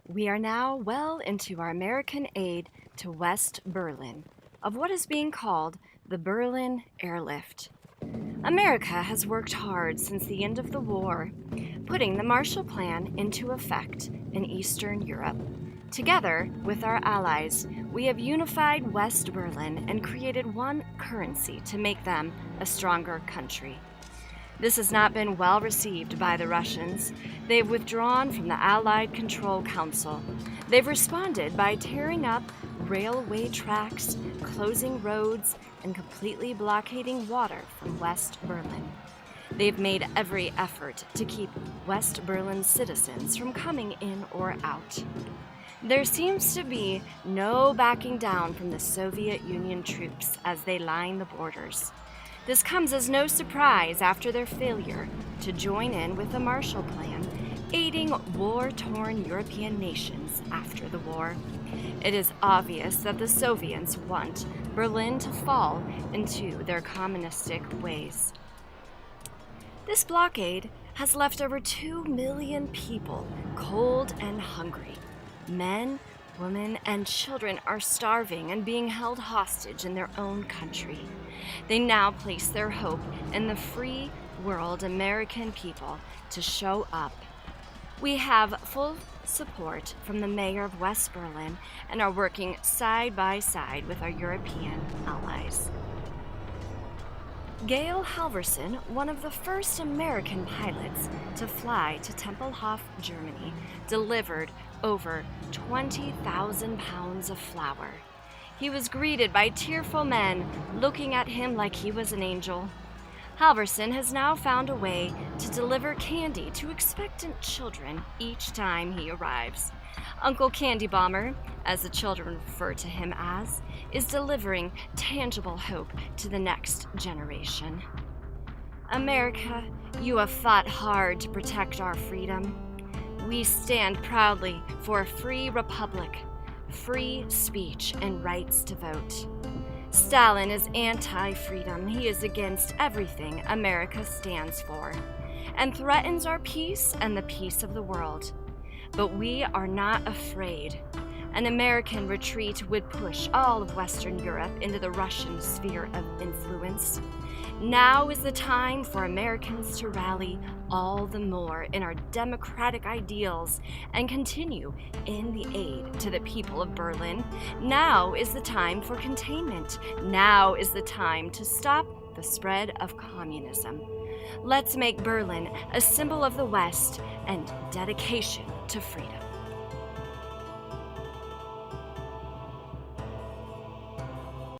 We are now well into our American aid to West Berlin, of what is being called the Berlin Airlift. America has worked hard since the end of the war, putting the Marshall Plan into effect in Eastern Europe. Together with our allies, we have unified West Berlin and created one currency to make them a stronger country. This has not been well received by the Russians. They've withdrawn from the Allied Control Council. They've responded by tearing up railway tracks, closing roads, and completely blockading water from West Berlin. They've made every effort to keep West Berlin citizens from coming in or out. There seems to be no backing down from the Soviet Union troops as they line the borders. This comes as no surprise after their failure to join in with the Marshall Plan, aiding war-torn European nations after the war. It is obvious that the Soviets want Berlin to fall into their communistic ways. This blockade has left over 2 million people cold and hungry. Men, women, and children are starving and being held hostage in their own country. They now place their hope in the free world American people to show up. We have full support from the mayor of West Berlin and are working side by side with our European allies. Gail Halvorson, one of the first American pilots to fly to Tempelhof, Germany, delivered over 20,000 pounds of flour. He was greeted by tearful men looking at him like he was an angel. Halvorson has now found a way to deliver candy to expectant children each time he arrives. Uncle Candy Bomber, as the children refer to him as, is delivering tangible hope to the next generation. America, you have fought hard to protect our freedom. We stand proudly for a free republic, free speech, and rights to vote. Stalin is anti-freedom. He is against everything America stands for, and threatens our peace and the peace of the world. But we are not afraid. An American retreat would push all of Western Europe into the Russian sphere of influence. Now is the time for Americans to rally all the more in our democratic ideals and continue in the aid to the people of Berlin. Now is the time for containment. Now is the time to stop the spread of communism. Let's make Berlin a symbol of the West and dedication to freedom.